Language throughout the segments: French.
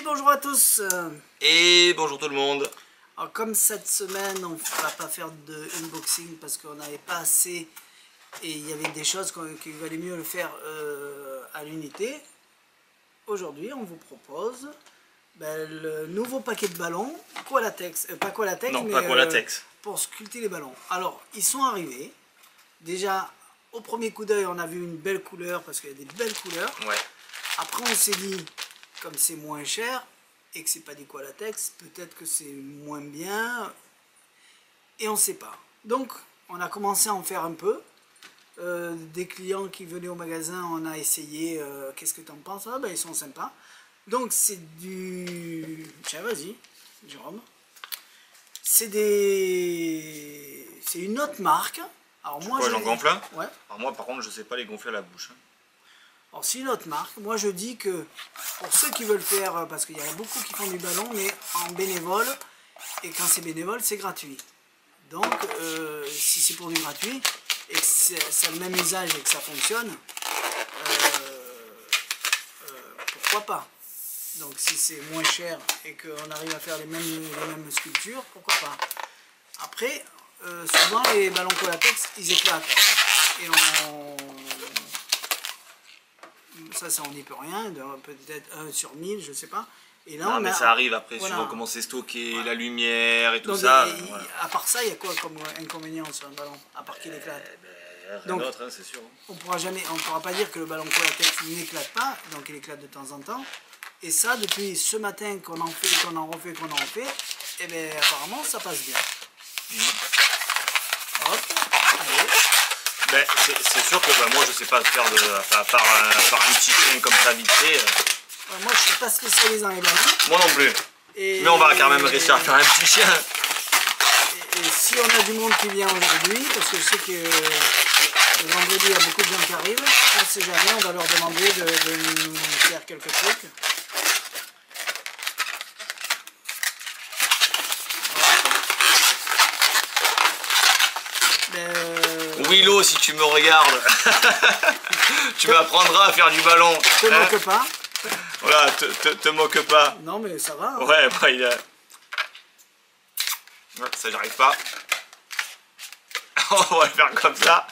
bonjour à tous. Et bonjour tout le monde. Alors, comme cette semaine on ne va pas faire de unboxing parce qu'on n'avait pas assez et il y avait des choses qu'il valait mieux le faire à l'unité. Aujourd'hui on vous propose le nouveau paquet de ballons Qualatex, pas Qualatex Non, mais pas Qualatex. pour sculpter les ballons. Alors ils sont arrivés. Déjà au premier coup d'œil on a vu une belle couleur parce qu'il y a des belles couleurs. Ouais. Après on s'est dit, comme c'est moins cher et que c'est pas des Qualatex, peut-être que c'est moins bien et on sait pas. Donc on a commencé à en faire un peu. Des clients qui venaient au magasin, on a essayé. Qu'est-ce que tu en penses? Ah, ben, ils sont sympas. Donc c'est du... Tiens, vas-y, Jérôme. C'est une autre marque. Alors moi, J'en gonfle un. Ouais. Alors moi par contre je sais pas les gonfler à la bouche. Alors c'est une autre marque. Moi je dis que pour ceux qui veulent faire, parce qu'il y en a beaucoup qui font du ballon, mais en bénévole, et quand c'est bénévole, c'est gratuit. Donc si c'est pour du gratuit, et que ça a le même usage et que ça fonctionne, pourquoi pas? Donc si c'est moins cher et qu'on arrive à faire les mêmes sculptures, pourquoi pas? Après, souvent les ballons Qualatex, ils éclatent. Et ça on n'y peut rien, peut-être 1 sur 1000, je sais pas. Et là, non mais ça arrive après, voilà. suivant comment c'est stocké, la lumière et tout donc, ça. Voilà. À part ça, il y a quoi comme inconvénient sur un ballon? À part qu'il éclate. Rien d'autre, hein, c'est sûr. On pourra pas dire que le ballon Qualatex n'éclate pas, donc il éclate de temps en temps. Et ça, depuis ce matin qu'on en fait, qu'on en refait, et bien apparemment ça passe bien. Hop, allez. Ben, c'est sûr que moi je sais pas faire à part un petit chien comme ça vite fait. Moi je suis pas spécialisé dans les ballons. Moi non plus. Mais on va quand même réussir à faire un petit chien. Et si on a du monde qui vient aujourd'hui, parce que je sais que le vendredi il y a beaucoup de gens qui arrivent, on ne sait jamais, on va leur demander de nous faire quelques trucs. Willow, si tu me regardes, tu m'apprendras à faire du ballon. Te moque pas. Voilà, te moque pas. Non mais ça va. Hein. Ouais, bah, il a... Ouais, ça j'arrive pas. On va le faire comme ça.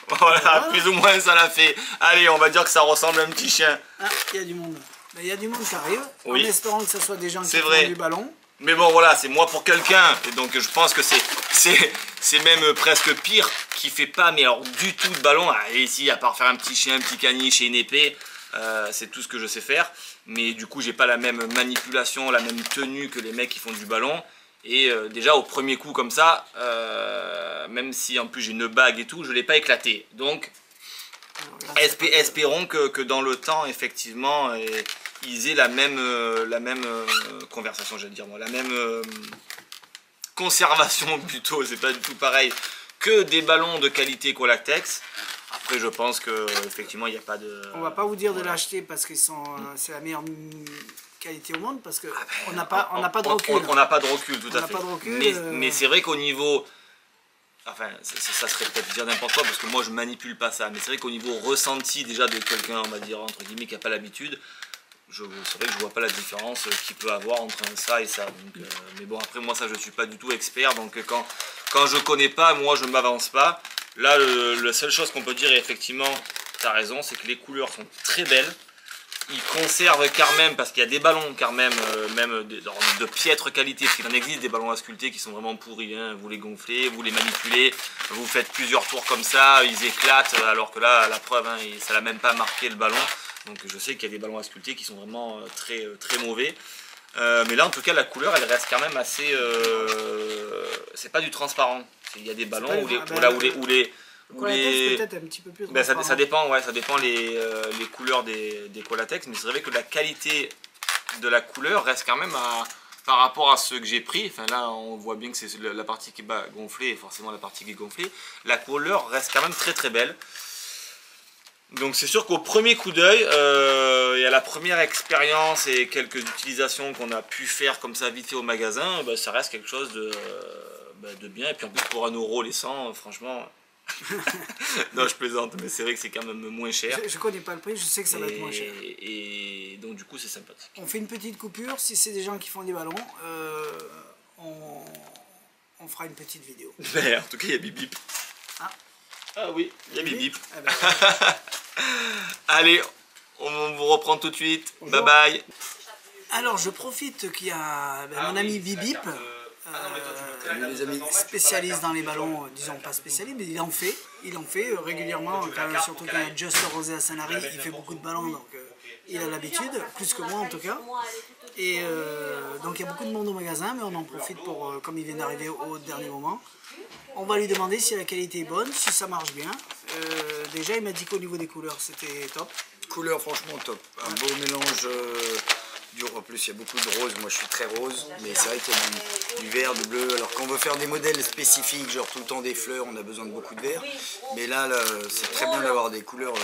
Voilà, plus ou moins ça l'a fait. Allez, on va dire que ça ressemble à un petit chien. Ah, il y a du monde. Il y a du monde qui arrive, oui. En espérant que ce soit des gens qui font du ballon. Mais bon voilà, c'est moi pour quelqu'un, et donc je pense que c'est même presque pire, qui fait pas mais alors du tout de ballon. Et ici, à part faire un petit chien, un petit caniche et une épée, c'est tout ce que je sais faire. Mais du coup j'ai pas la même manipulation, la même tenue que les mecs qui font du ballon. Et déjà au premier coup comme ça, même si en plus j'ai une bague et tout, je l'ai pas éclaté. Donc espérons que dans le temps effectivement ils aient la même conversation, j'allais dire moi, la même conservation plutôt, c'est pas du tout pareil que des ballons de qualité Qualatex. Après je pense que effectivement il n'y a pas de... On va pas vous dire de l'acheter parce que c'est la meilleure qualité au monde, parce que on n'a pas de recul. On n'a pas de recul, tout à fait. Pas de recul, mais c'est vrai qu'au niveau... Enfin, ça serait peut-être dire n'importe quoi parce que moi je manipule pas ça, mais c'est vrai qu'au niveau ressenti déjà de quelqu'un, on va dire entre guillemets, qui n'a pas l'habitude, c'est vrai que je vois pas la différence qu'il peut avoir entre ça et ça. Donc, mais bon, après moi ça je suis pas du tout expert, donc quand je connais pas, moi je m'avance pas. Là la seule chose qu'on peut dire, et effectivement tu as raison, c'est que les couleurs sont très belles. Ils conservent quand même, parce qu'il y a des ballons quand même, de piètre qualité, parce qu'il en existe des ballons à sculpter qui sont vraiment pourris, hein. Vous les gonflez, vous les manipulez, vous faites plusieurs tours comme ça, ils éclatent, alors que là, la preuve, hein, ça n'a même pas marqué le ballon. Donc je sais qu'il y a des ballons à sculpter qui sont vraiment très mauvais. Mais là en tout cas la couleur elle reste quand même assez... c'est pas du transparent. Il y a des ballons où les peut-être un petit peu plus ça dépend, ouais, ça dépend les couleurs des Qualatex, mais c'est vrai que la qualité de la couleur reste quand même par rapport à ceux que j'ai pris. Enfin là on voit bien que c'est la partie qui est gonflée et forcément la partie qui est gonflée. La couleur reste quand même très belle. Donc c'est sûr qu'au premier coup d'œil, et à la première expérience et quelques utilisations qu'on a pu faire comme ça vite fait au magasin, ça reste quelque chose de bien. Et puis en plus pour 1 € les 100, franchement, Non, je plaisante, mais c'est vrai que c'est quand même moins cher. Je connais pas le prix, je sais que ça va être moins cher. Et donc du coup c'est sympathique. On fait une petite coupure, si c'est des gens qui font des ballons, on fera une petite vidéo. Mais en tout cas il y a Bip Bip. Ah oui, il y a Bip Bip. Ah ben, Allez, on vous reprend tout de suite. Bonjour. Bye bye. alors je profite qu'il y a mon ami Bip Bip, Les amis. spécialiste dans les ballons, disons pas spécialiste, mais il en fait régulièrement, surtout quand il y a Just Rosé à Sanary, il fait beaucoup de ballons, donc il a l'habitude, plus que moi en tout cas. Et donc il y a beaucoup de monde au magasin, mais on en profite pour, comme il vient d'arriver au dernier moment, on va lui demander si la qualité est bonne, si ça marche bien. Déjà il m'a dit qu'au niveau des couleurs c'était top. Couleur franchement top. Un beau mélange. En plus il y a beaucoup de rose, moi je suis très rose, mais c'est vrai qu'il y a du vert, du bleu. Alors quand on veut faire des modèles spécifiques, genre tout le temps des fleurs, on a besoin de beaucoup de vert. Mais là c'est très bien d'avoir des couleurs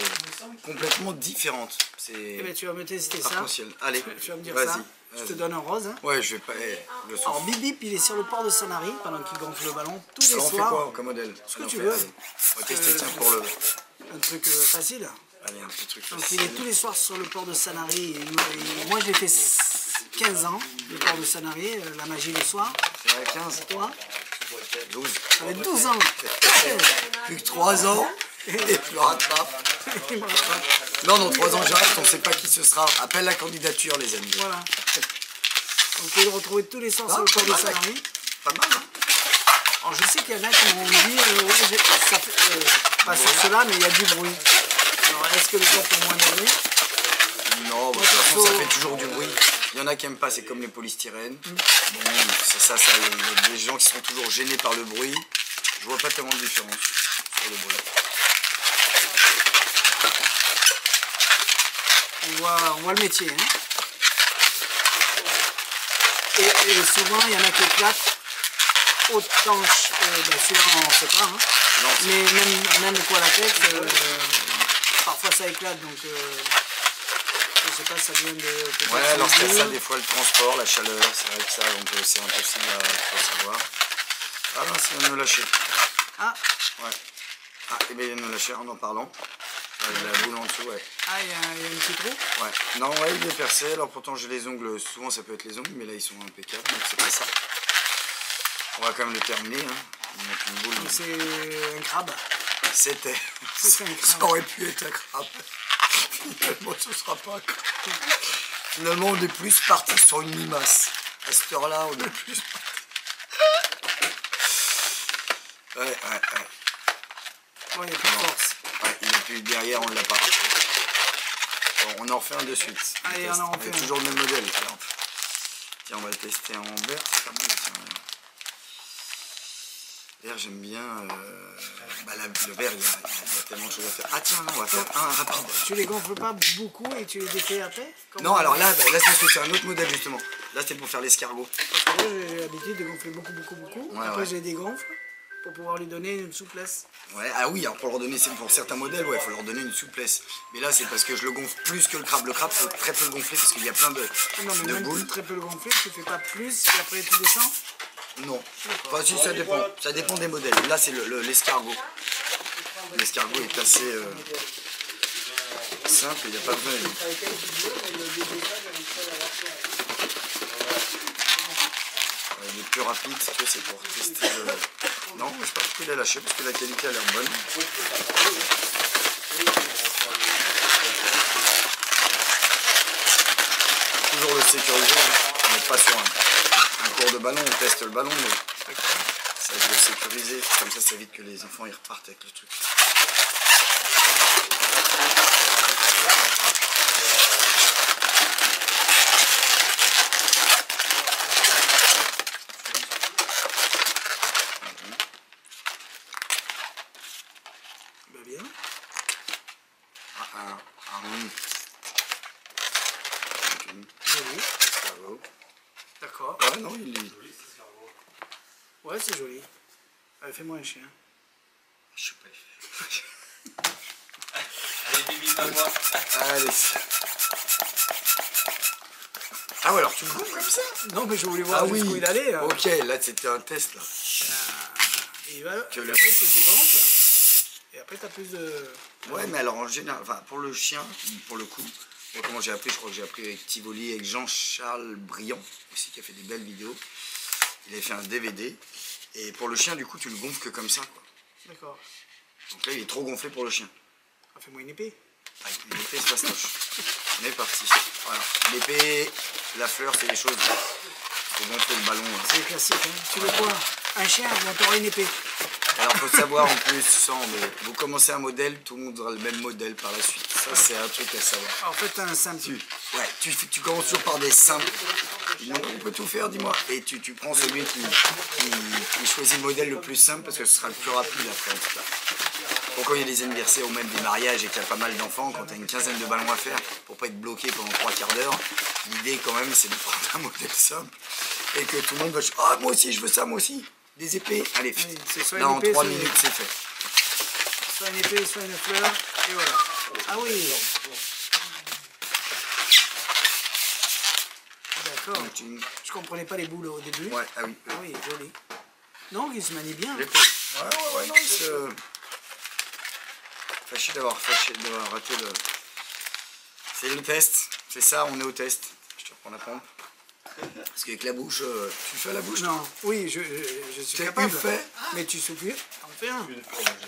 complètement différentes. Eh ben, tu vas me tester ça. Arc-en-ciel. Allez, Tu vas me dire vas-y. ça. Je te donne un rose. Hein. Ouais, je vais pas. Le Alors son. Bip Bip il est sur le port de Sanary pendant qu'il gonfle le ballon tous les Alors, on fait soirs. quoi comme modèle? Ce que Allez, tu on fait, veux. allez. On va tester tiens pour le. Un truc facile. Allez, un petit truc Donc facile. il est tous les soirs sur le port de Sanary. Moi j'ai fait 15 ans, le port de Sanary, la magie le soir. C'est vrai, 15, Toi, 12. ça fait 12 ans. Plus que 3 ans et plus rattrape. Il me rattrape. Non, dans 3 ans j'arrête, on ne sait pas qui ce sera. Appelle la candidature les amis. Voilà. On peut le retrouver tous les soirs sur le port de Sanary. Pas mal, hein? Alors je sais qu'il y en a qui m'ont dit, ouais, ça fait, pas sur cela, mais il y a du bruit. Alors est-ce que les gars font moins de bruit? Non, bah, de toute façon ça fait toujours du bruit. Il y en a qui n'aiment pas, c'est comme les polystyrènes. Bon, ça, il y a des gens qui sont toujours gênés par le bruit. Je vois pas tellement de différence sur le bruit. On voit le métier. Hein. Et souvent, il y en a qui éclatent. Autant, celui-là, on ne sait pas. Hein. Non, Mais même quoi la tête, parfois ça éclate. Donc, je ne sais pas, ça vient de... ouais, alors c'est ça, des fois le transport, la chaleur, c'est vrai que ça, donc c'est impossible à savoir. Ah non, c'est me lâcher. Ah, Ouais. Ah, et bien il vient de me lâcher en parlant. Il y a la boule en dessous, ouais. ah, il y a un petit trou. Ouais. Non, ouais, il est percé. Alors pourtant j'ai les ongles, souvent ça peut être les ongles, mais là ils sont impeccables, donc c'est pas ça. On va quand même le terminer, hein. On va mettre une boule. C'est un crabe. C'était. C'est un crabe. Ça aurait pu être un crabe. Finalement, ce sera pas un crabe. Finalement, on est plus parti sur une limace. À cette heure-là, on est plus. Ouais. Bon, il n'y a plus de force. Ouais, il est plus derrière, on l'a pas. Bon, on en refait un de suite. Allez, on en refait un. Toujours le même modèle. Tiens, on va le tester en vert, c'est pas mal. Tiens. Vert, j'aime bien. Le vert, il y a tellement de choses à faire. Ah tiens, non, on va faire un rapide. Tu les gonfles pas beaucoup et tu les défais après? Non, alors là c'est un autre modèle justement. Là, c'était pour faire l'escargot. Parce que moi, j'ai l'habitude de gonfler beaucoup. Ouais, Après, ouais. je les dégonfle pour pouvoir lui donner une souplesse. Ouais, ah oui, alors pour leur donner, pour certains modèles, ouais, il faut leur donner une souplesse. Mais là, c'est parce que je le gonfle plus que le crabe. Le crabe, il faut très peu le gonfler parce qu'il y a plein de Non, mais même boules. très peu le gonfler, tu fais pas plus et après tu descends. Non. Enfin, si, ça dépend. Ça dépend des modèles. Là, c'est l'escargot. L'escargot est assez simple, il n'y a pas besoin. Il est plus rapide, si tu veux, c'est pour tester le... Non, je sais pas pourquoi il a lâché, parce que la qualité a l'air bonne. Toujours le sécuriser, hein. On n'est pas sur un cours de ballon, on teste le ballon, mais ça va être le sécuriser, comme ça évite que les enfants ils repartent avec le truc. Bah bien. Joli. Bravo. D'accord. Ouais, non, il est... Ouais, c'est joli. Fais-moi un chien. Je sais pas. Allez, Bibi, à moi. Allez. Ah ouais, alors tu me gonfles comme ça? Non, mais je voulais voir jusqu'où il allait. Ok, là c'était un test là. Il va. Que le- Après, tu le dégonfles. après tu as plus de... Ouais, mais alors en général, enfin, pour le chien, pour le coup, moi, comment j'ai appris, je crois que j'ai appris avec Tivoli, avec Jean-Charles Briand, aussi, qui a fait des belles vidéos. Il avait fait un DVD. Et pour le chien, du coup, tu le gonfles que comme ça, quoi. D'accord. Donc là, il est trop gonflé pour le chien. Fais-moi une épée. Ah, une épée, c'est fastoche. On est parti. Voilà. L'épée, la fleur, c'est des choses. Faut gonfler le ballon. C'est classique, hein. Tu veux quoi? Un chien, on t'aura une épée. Alors, faut savoir en plus, mais vous commencez un modèle, tout le monde aura le même modèle par la suite. Ça, c'est un truc à savoir. En fait, t'as un simple. Tu commences toujours par des simples. Non, on peut tout faire, dis-moi. Et tu prends celui qui choisit le modèle le plus simple parce que ce sera le plus rapide après, en tout cas. Pour quand il y a des anniversaires ou même des mariages et qu'il y a pas mal d'enfants, quand tu as une quinzaine de ballons à faire, pour pas être bloqué pendant 3/4 d'heure, l'idée quand même, c'est de prendre un modèle simple et que tout le monde va dire « Ah, moi aussi, je veux ça, moi aussi !» Des épées, allez, là en 3 minutes c'est fait. Soit une épée, soit une fleur, et voilà. Ah oui. D'accord. Je comprenais pas les boules au début. Ouais, ah oui. Ah oui, joli. Non, il se manie bien. Ouais, non, il se... Fâché d'avoir raté le... C'est le test, c'est ça, on est au test. Je te reprends la pompe. Parce qu'avec la bouche, tu fais à la bouche? Non, oui, je suis capable. Tu fais? Mais tu souffles, t'en fais un.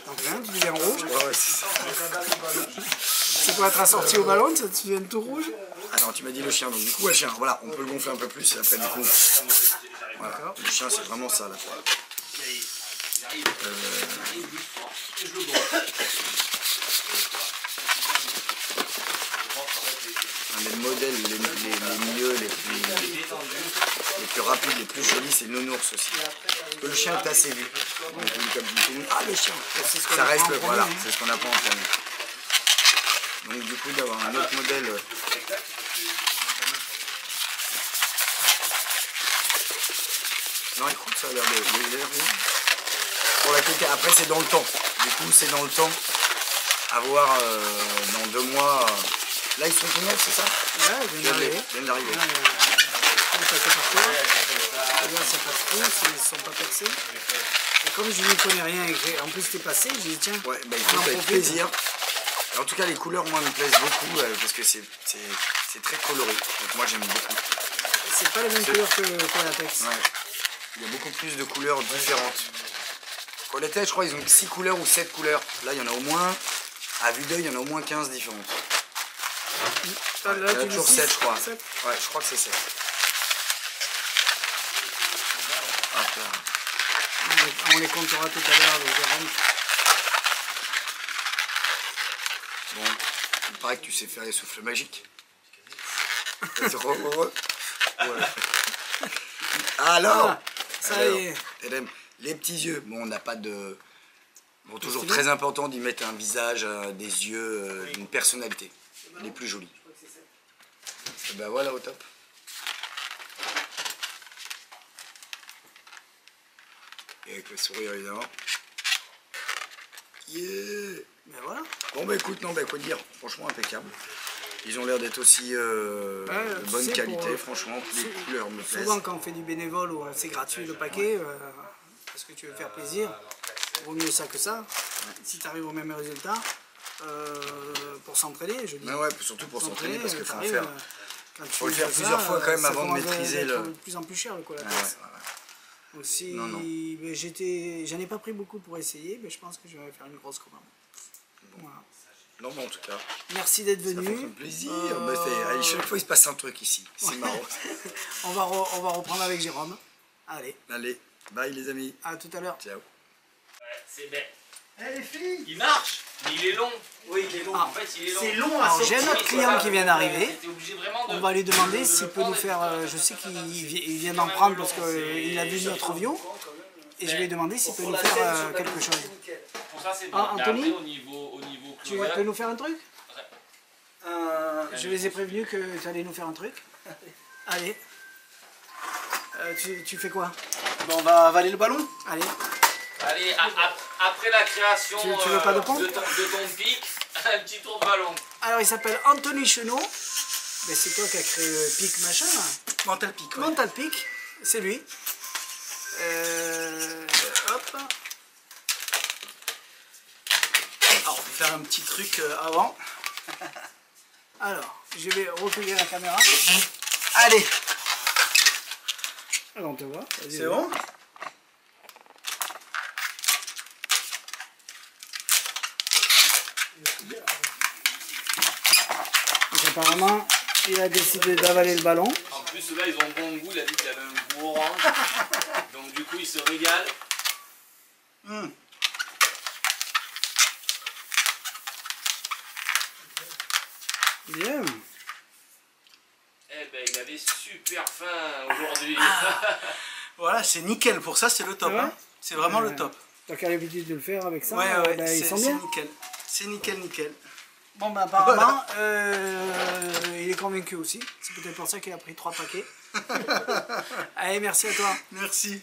T'en fais un, tu deviens rouge. Ouais, c'est ça. C'est pour être assorti au ballon, ça te devient tout rouge. Ah non, tu m'as dit le chien, donc du coup, le chien, voilà, on peut le gonfler un peu plus et après du coup, voilà, le chien c'est vraiment ça là. Les modèles les mieux, les plus rapides, les plus jolis, c'est le nounours aussi. Parce que le chien est assez vu. Ah, le chien, ça reste, voilà, c'est ce qu'on apprend en premier. Donc du coup d'avoir un autre modèle. Non, écoute, ça a l'air de bien. Pour la qualité, après c'est dans le temps. Du coup c'est dans le temps. À voir dans 2 mois. Là ils sont tout neufs, c'est ça? Ouais, ils viennent d'arriver. Ça passe trop, ils sont pas percés. Et comme je n'y connais rien, en plus t'es passé, j'ai dit tiens. Ouais, bah écoute, avec plaisir. En tout cas les couleurs moi me plaisent beaucoup parce que c'est très coloré. Donc moi j'aime beaucoup. C'est pas les mêmes couleurs que latex. Ouais. Il y a beaucoup plus de couleurs différentes. Latex, je crois ils ont 6 couleurs ou 7 couleurs. Là il y en a au moins, à vue d'œil, il y en a au moins 15 différentes. Là, il y en a toujours 7 je crois. 7. Ouais, je crois que c'est 7. Hop là. On les comptera tout à l'heure, les Jérôme. Bon, il paraît que tu sais faire les souffles magiques. Ouais. Alors, ça y est. Les petits yeux, bon, on n'a pas de... Bon, toujours très important d'y mettre un visage, des yeux, une personnalité. Les plus jolis. Et ben voilà, au top. Et avec le sourire, évidemment. Yeah. Ben voilà. Bon, bah écoute, non, bah quoi dire, franchement impeccable. Ils ont l'air d'être aussi de bonne qualité, franchement, les couleurs me plaisent. Souvent, quand on fait du bénévole ou c'est gratuit le paquet, parce que tu veux faire plaisir, vaut mieux ça que ça. Si tu arrives au même résultat, pour s'entraîner, je dis. Mais ouais, surtout pour s'entraîner, parce qu'il faut le faire. Faut le faire plusieurs fois quand même avant de maîtriser le. De plus en plus cher le collatex. Ouais. Donc si j'en ai pas pris beaucoup pour essayer, mais je pense que je vais faire une grosse commande. Bon. Voilà. Non, mais en tout cas. Merci d'être venu. Ça fait plaisir. Allez, chaque fois il se passe un truc ici. C'est marrant. on va reprendre avec Jérôme. Allez. Allez, bye les amis. À tout à l'heure. Ciao. Ouais, c'est bête. Eh les filles. Il marche, mais il est long. Oui, il est long. En fait, il est long. C'est long à sortir. J'ai un autre client qui vient d'arriver. On va lui demander s'il peut nous faire. Je sais qu'il vient d'en prendre parce qu'il a vu notre review. Et je vais lui demander s'il peut nous faire quelque chose. Anthony, tu peux nous faire un truc? Je les ai prévenus que tu allais nous faire un truc. Allez. Tu fais quoi? Bon, on va avaler le ballon. Allez. Allez, après la création tu veux pas de pompe de ton pic, un petit tour de ballon. Alors il s'appelle Anthony Chenot. Mais c'est toi qui as créé le pic machin là. Mental Pic. Ouais. Mental Pic, c'est lui. Hop. faire un petit truc avant. Alors, je vais reculer la caméra. Allez, Alors, on te voit. Vas-y, c'est vas-y. bon? Donc, apparemment, il a décidé d'avaler le ballon. En plus, là, ils ont bon goût. Il a dit qu'il y avait un goût orange. Donc, du coup, il se régale. Mmh. Bien. Eh ben, il avait super faim aujourd'hui. Voilà, c'est nickel. Pour ça, c'est le top. C'est vrai Hein. C'est vraiment le top. T'as qu'à l'habitude de le faire avec ça. Ouais, ouais, ben, ils c'est sont bien. nickel. C'est nickel, nickel. Bon, ben apparemment, il est convaincu aussi. C'est peut-être pour ça qu'il a pris 3 paquets. Allez, merci à toi. Merci.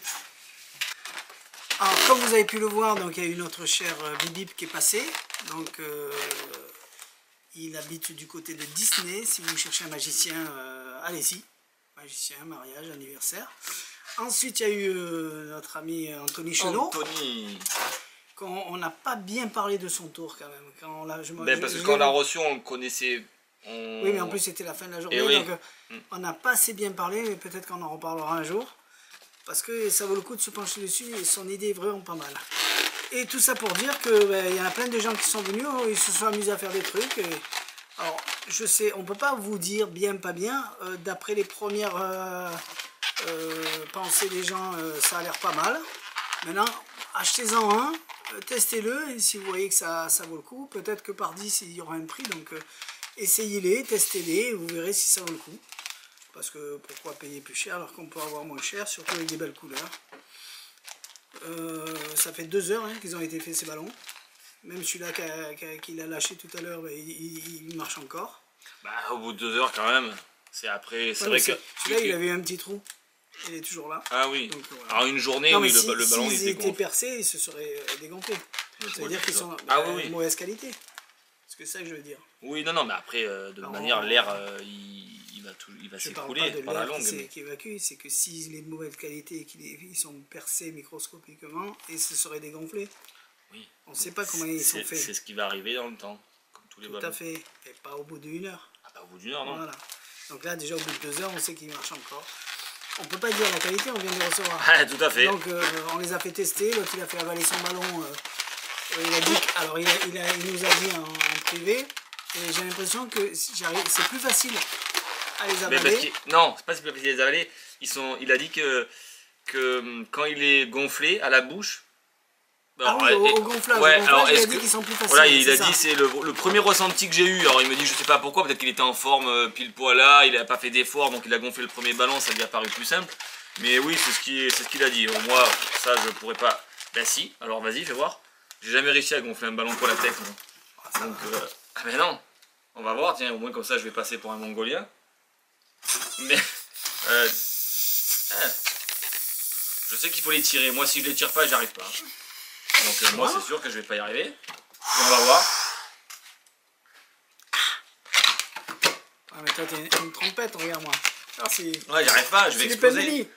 Alors, comme vous avez pu le voir, donc il y a une autre chère Bibip qui est passée. Donc, il habite du côté de Disney. Si vous cherchez un magicien, allez-y. Magicien, mariage, anniversaire. Ensuite, il y a eu notre ami Anthony Chenot. Anthony. On n'a pas bien parlé de son tour quand même. Quand on l'a- je- Ben, je- parce que je quand on l'ai- l'a reçu, on le connaissait. Oui, mais en plus c'était la fin de la journée, Et oui. donc on n'a pas assez bien parlé, mais peut-être qu'on en reparlera un jour. Parce que ça vaut le coup de se pencher dessus et son idée est vraiment pas mal. Et tout ça pour dire que ben, y en a plein de gens qui sont venus, ils se sont amusés à faire des trucs. Alors, je sais, on peut pas vous dire bien, pas bien. D'après les premières pensées des gens, ça a l'air pas mal. Maintenant, achetez-en un, testez-le, et si vous voyez que ça vaut le coup, peut-être que par 10 il y aura un prix, donc essayez-les, testez-les, et vous verrez si ça vaut le coup. Parce que pourquoi payer plus cher alors qu'on peut avoir moins cher, surtout avec des belles couleurs. Ça fait 2 heures hein, qu'ils ont été faits ces ballons. Même celui-là qu'il a lâché tout à l'heure, ben, il marche encore. Bah, au bout de 2 heures, quand même. C'est après. C'est Ouais, vrai mais que. celui-là, il avait un petit trou. Il est toujours là. Ah oui. Donc, voilà. Alors, une journée, Non, oui, mais le ballon, il s'ils était étaient gonflé. percés, ils se seraient dégonflés. Ça veut dire qu'ils sont Ah de oui, oui. mauvaise qualité. C'est ça que je veux dire. Oui, non, mais après, de toute Non. manière, l'air, il va Je parle s'écouler pas de par la l'air langue. mais- qui évacue, c'est que s'il est de mauvaise qualité et qu'ils sont percés microscopiquement, et se seraient dégonflés. Oui. On ne sait pas comment ils sont C'est faits. ce qui va arriver dans le temps, comme tous les Tout ballons. à fait. Et pas au bout d'une heure. Ah, pas au bout d'une heure, non. Voilà. Donc là, déjà au bout de 2 heures, on sait qu'il marche encore. On peut pas dire la qualité, on vient de le recevoir. Ah, tout à fait. Donc on les a fait tester, l'autre il a fait avaler son ballon. Il a dit, alors il nous a dit en privé, et j'ai l'impression que c'est plus facile à les Mais avaler. parce non, c'est pas si facile de les avaler. Il a dit que quand il est gonflé à la bouche. Ah oui, au gonflage, ouais, au gonflage, alors il a est-ce dit que. qu'ils sont plus faciles. Voilà, il a ça. dit c'est le premier ressenti que j'ai eu. Alors il me dit je sais pas pourquoi, peut-être qu'il était en forme pile poil là, il a pas fait d'effort donc il a gonflé le premier ballon, ça lui a paru plus simple. Mais oui, c'est ce qu'il a dit. Moi, ça je pourrais pas. Ben si, alors vas-y, fais voir. J'ai jamais réussi à gonfler un ballon pour la tête. Moi. Donc ah ben non, on va voir, tiens, au moins comme ça je vais passer pour un Mongolien. Mais je sais qu'il faut les tirer. Moi si je les tire pas, j'arrive pas. Donc moi c'est sûr que je vais pas y arriver. Et on va voir. Ah mais toi t'es une trompette, regarde-moi. Alors c'est Ouais, j'arrive pas, je vais les exploser. Pelmeni.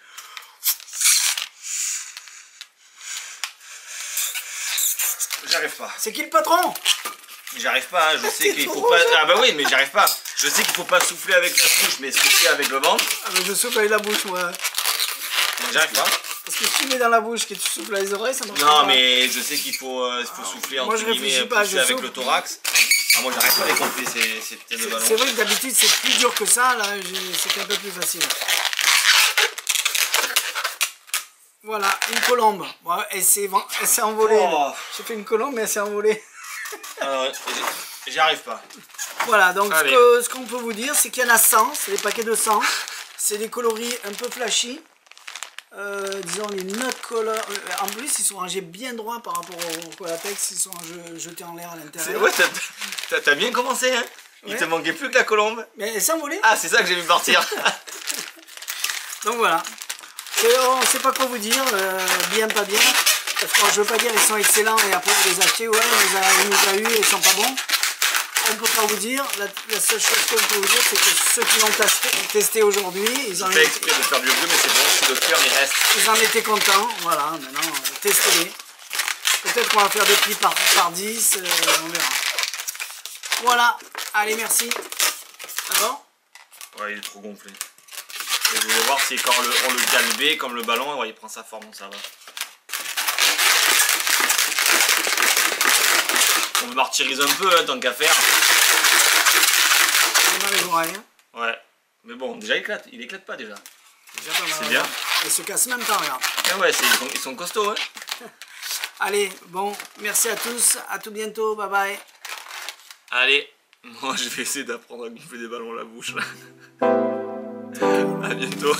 J'arrive pas. C'est qui le patron? J'arrive pas, hein. Je sais T'es qu'il faut trop pas. rouge. Ah bah oui, mais j'arrive pas. Je sais qu'il faut pas souffler avec la bouche, mais souffler avec le ventre. Ah mais je souffle avec la bouche moi. Donc j'arrive pas. Parce que si tu mets dans la bouche et que tu souffles les oreilles, ça marche pas. Non, mais je sais qu'il faut souffler moi, entre je guillemets réfléchis pas, pousser je avec souffle. le thorax. Ah, moi j'arrive pas à les gonfler ces putains de ballons. C'est vrai que d'habitude c'est plus dur que ça, là c'est un peu plus facile. Voilà, une colombe. Bon, elle s'est envolée. Oh. J'ai fait une colombe mais elle s'est envolée. Alors, j'y arrive pas. Voilà, donc Allez. ce qu'on peut vous dire c'est qu'il y en a 100, c'est des paquets de 100. C'est des coloris un peu flashy. Disons les notes color. En plus ils sont rangés bien droit par rapport au Colatex, ils sont jetés en l'air à l'intérieur. Ouais, t'as bien commencé, hein. Il Ouais. te manquait plus que la colombe. Mais elle s'est envolée. Ah, c'est ça que j'ai vu partir. Donc voilà. On ne sait pas quoi vous dire, bien, pas bien. Parce que je veux pas dire ils sont excellents et après vous les achetez, ouais, il nous a eu et ils sont pas bons. On peut pas vous dire. La seule chose qu'on peut vous dire, c'est que ceux qui l'ont testé aujourd'hui, ils en J'ai fait exprès de faire du bruit, mais c'est bon, si le cœur il reste. Ils en étaient contents, voilà, maintenant, testez-les. Peut-être qu'on va faire des prix par 10, on verra. Voilà, allez, merci. C'est bon? Ouais, il est trop gonflé. Et je voulais voir si quand on le galbait, comme le ballon, ouais, il prend sa forme, donc ça va. On me martyrise un peu, hein, tant qu'à faire. On a les oreilles. Hein. Ouais. Mais bon, déjà il éclate pas déjà. Déjà pas mal, C'est bien. Il se casse même pas, regarde. Et ouais, ils sont costauds, hein. Allez, bon, merci à tous, à tout bientôt, bye bye. Allez, moi je vais essayer d'apprendre à gonfler des ballons à la bouche là. À bientôt.